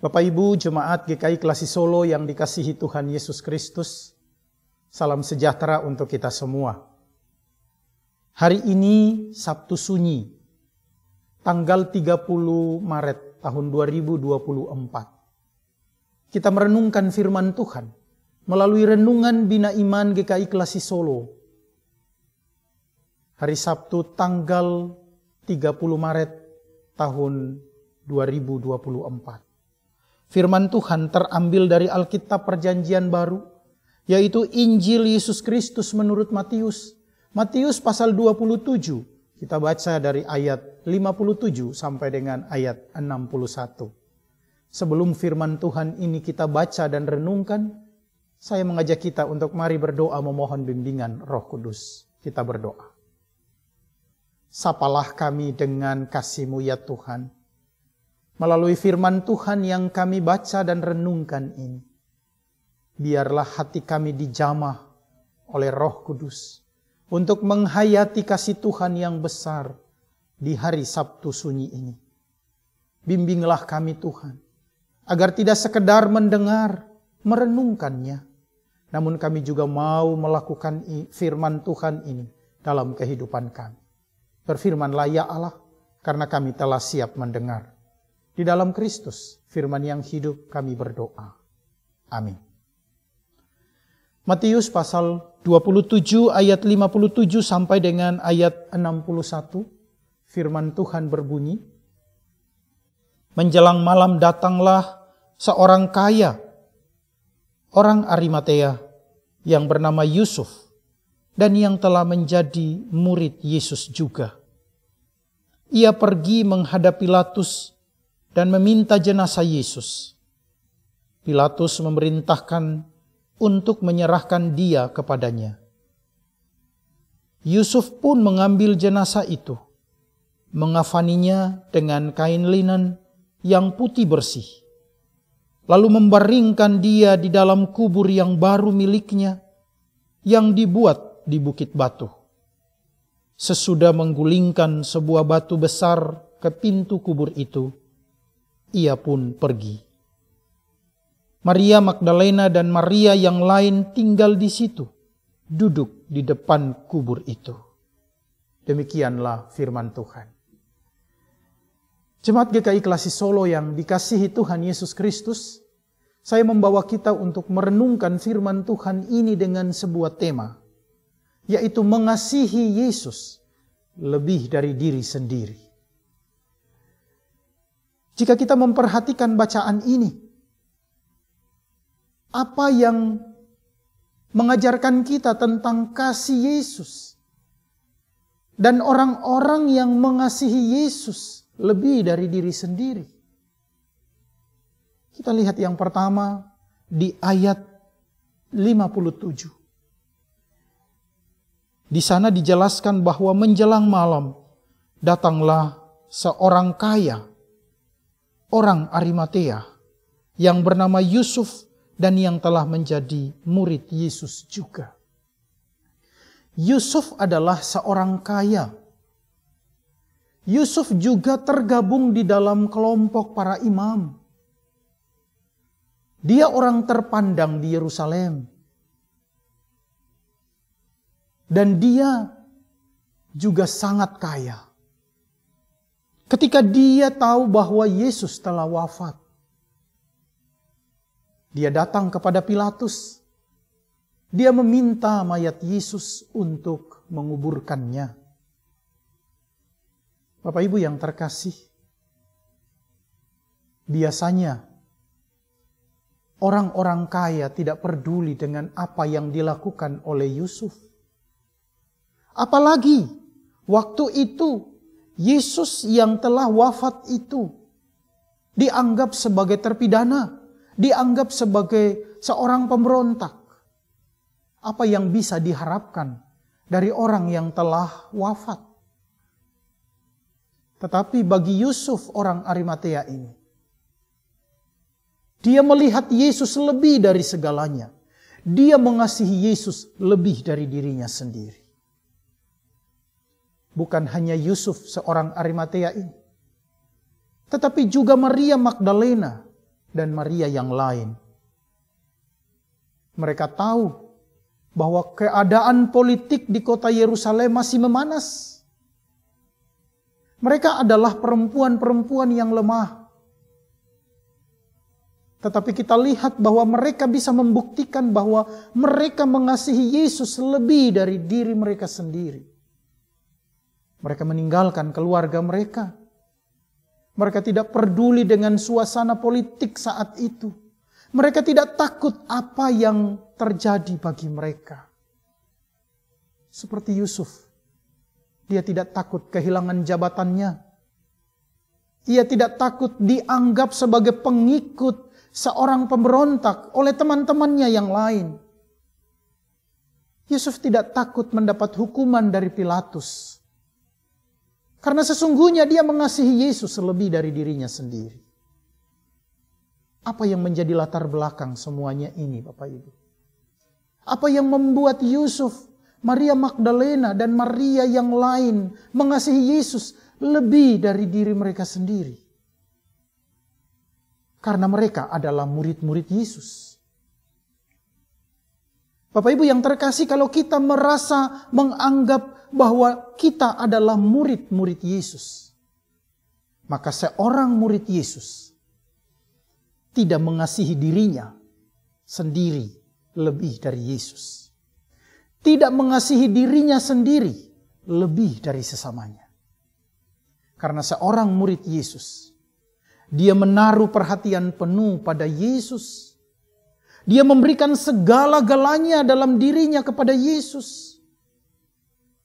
Bapak Ibu Jemaat GKI Klasi Solo yang dikasihi Tuhan Yesus Kristus, salam sejahtera untuk kita semua. Hari ini Sabtu Sunyi, tanggal 30 Maret tahun 2024. Kita merenungkan firman Tuhan melalui renungan Bina Iman GKI Klasi Solo. Hari Sabtu tanggal 30 Maret tahun 2024. Firman Tuhan terambil dari Alkitab Perjanjian Baru, yaitu Injil Yesus Kristus menurut Matius. Matius pasal 27, kita baca dari ayat 57 sampai dengan ayat 61. Sebelum firman Tuhan ini kita baca dan renungkan, saya mengajak kita untuk mari berdoa memohon bimbingan Roh Kudus. Kita berdoa. Sapalah kami dengan kasih-Mu ya Tuhan. Melalui firman Tuhan yang kami baca dan renungkan ini, biarlah hati kami dijamah oleh Roh Kudus untuk menghayati kasih Tuhan yang besar di hari Sabtu Sunyi ini. Bimbinglah kami Tuhan, agar tidak sekedar mendengar, merenungkannya, namun kami juga mau melakukan firman Tuhan ini dalam kehidupan kami. Berfirmanlah ya Allah, karena kami telah siap mendengar. Di dalam Kristus, firman yang hidup kami berdoa. Amin. Matius pasal 27 ayat 57 sampai dengan ayat 61. Firman Tuhan berbunyi, menjelang malam datanglah seorang kaya, orang Arimatea yang bernama Yusuf, dan yang telah menjadi murid Yesus juga. Ia pergi menghadap Pilatus dan meminta jenazah Yesus. Pilatus memerintahkan untuk menyerahkan dia kepadanya. Yusuf pun mengambil jenazah itu, mengafaninya dengan kain linen yang putih bersih, lalu membaringkan dia di dalam kubur yang baru miliknya, yang dibuat di bukit batu. Sesudah menggulingkan sebuah batu besar ke pintu kubur itu, ia pun pergi. Maria Magdalena dan Maria yang lain tinggal di situ, duduk di depan kubur itu. Demikianlah firman Tuhan. Jemaat GKI Klasi Solo yang dikasihi Tuhan Yesus Kristus, saya membawa kita untuk merenungkan firman Tuhan ini dengan sebuah tema, yaitu mengasihi Yesus lebih dari diri sendiri. Jika kita memperhatikan bacaan ini, apa yang mengajarkan kita tentang kasih Yesus dan orang-orang yang mengasihi Yesus lebih dari diri sendiri? Kita lihat yang pertama di ayat 57. Di sana dijelaskan bahwa menjelang malam datanglah seorang kaya, orang Arimatea yang bernama Yusuf dan yang telah menjadi murid Yesus juga. Yusuf adalah seorang kaya. Yusuf juga tergabung di dalam kelompok para imam. Dia orang terpandang di Yerusalem. Dan dia juga sangat kaya. Ketika dia tahu bahwa Yesus telah wafat, dia datang kepada Pilatus. Dia meminta mayat Yesus untuk menguburkannya. Bapak Ibu yang terkasih, biasanya orang-orang kaya tidak peduli dengan apa yang dilakukan oleh Yusuf. Apalagi waktu itu Yesus yang telah wafat itu dianggap sebagai terpidana, dianggap sebagai seorang pemberontak. Apa yang bisa diharapkan dari orang yang telah wafat? Tetapi bagi Yusuf orang Arimatea ini, dia melihat Yesus lebih dari segalanya. Dia mengasihi Yesus lebih dari dirinya sendiri. Bukan hanya Yusuf seorang Arimatea ini, tetapi juga Maria Magdalena dan Maria yang lain. Mereka tahu bahwa keadaan politik di kota Yerusalem masih memanas. Mereka adalah perempuan-perempuan yang lemah. Tetapi kita lihat bahwa mereka bisa membuktikan bahwa mereka mengasihi Yesus lebih dari diri mereka sendiri. Mereka meninggalkan keluarga mereka. Mereka tidak peduli dengan suasana politik saat itu. Mereka tidak takut apa yang terjadi bagi mereka. Seperti Yusuf. Dia tidak takut kehilangan jabatannya. Ia tidak takut dianggap sebagai pengikut seorang pemberontak oleh teman-temannya yang lain. Yusuf tidak takut mendapat hukuman dari Pilatus. Karena sesungguhnya dia mengasihi Yesus lebih dari dirinya sendiri. Apa yang menjadi latar belakang semuanya ini, Bapak Ibu? Apa yang membuat Yusuf, Maria Magdalena, dan Maria yang lain mengasihi Yesus lebih dari diri mereka sendiri? Karena mereka adalah murid-murid Yesus. Bapak Ibu yang terkasih, kalau kita merasa menganggap bahwa kita adalah murid-murid Yesus, maka seorang murid Yesus tidak mengasihi dirinya sendiri lebih dari Yesus. Tidak mengasihi dirinya sendiri lebih dari sesamanya. Karena seorang murid Yesus, dia menaruh perhatian penuh pada Yesus. Dia memberikan segala-galanya dalam dirinya kepada Yesus.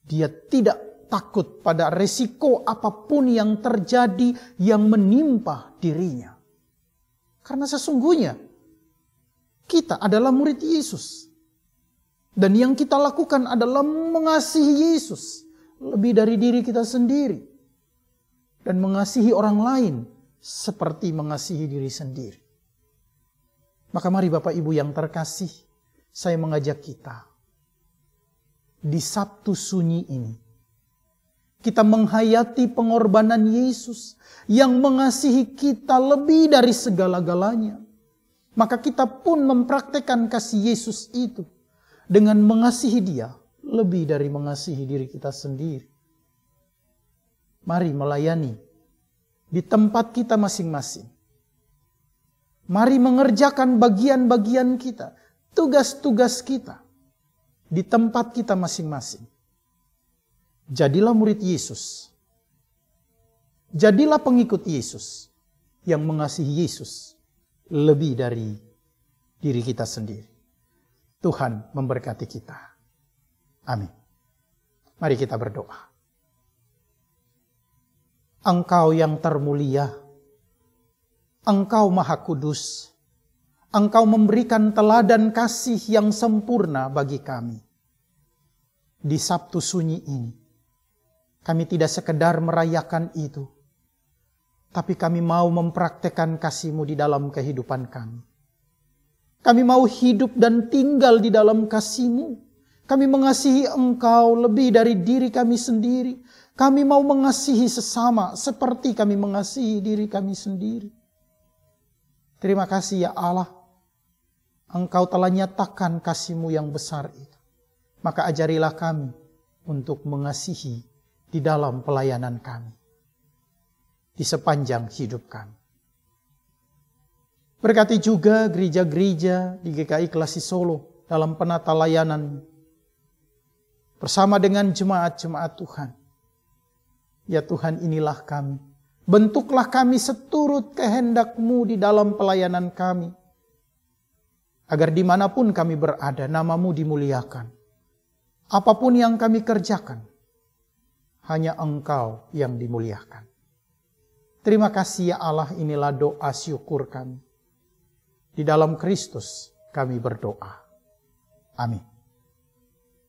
Dia tidak takut pada resiko apapun yang terjadi yang menimpa dirinya. Karena sesungguhnya kita adalah murid Yesus. Dan yang kita lakukan adalah mengasihi Yesus lebih dari diri kita sendiri. Dan mengasihi orang lain seperti mengasihi diri sendiri. Maka mari Bapak Ibu yang terkasih, saya mengajak kita di Sabtu Sunyi ini, kita menghayati pengorbanan Yesus yang mengasihi kita lebih dari segala-galanya. Maka kita pun mempraktekkan kasih Yesus itu dengan mengasihi Dia lebih dari mengasihi diri kita sendiri. Mari melayani di tempat kita masing-masing. Mari mengerjakan bagian-bagian kita, tugas-tugas kita di tempat kita masing-masing. Jadilah murid Yesus. Jadilah pengikut Yesus yang mengasihi Yesus lebih dari diri kita sendiri. Tuhan memberkati kita. Amin. Mari kita berdoa. Engkau yang termulia, Engkau Maha Kudus, Engkau memberikan teladan kasih yang sempurna bagi kami. Di Sabtu Sunyi ini, kami tidak sekedar merayakan itu, tapi kami mau mempraktekkan kasih-Mu di dalam kehidupan kami. Kami mau hidup dan tinggal di dalam kasih-Mu. Kami mengasihi Engkau lebih dari diri kami sendiri. Kami mau mengasihi sesama seperti kami mengasihi diri kami sendiri. Terima kasih ya Allah. Engkau telah nyatakan kasih-Mu yang besar itu. Maka ajarilah kami untuk mengasihi di dalam pelayanan kami. Di sepanjang hidup kami. Berkati juga gereja-gereja di GKI Klasi Solo dalam penata layanan bersama dengan jemaat-jemaat Tuhan. Ya Tuhan, inilah kami. Bentuklah kami seturut kehendak-Mu di dalam pelayanan kami. Agar dimanapun kami berada, nama-Mu dimuliakan. Apapun yang kami kerjakan, hanya Engkau yang dimuliakan. Terima kasih ya Allah, inilah doa syukur kami. Di dalam Kristus kami berdoa. Amin.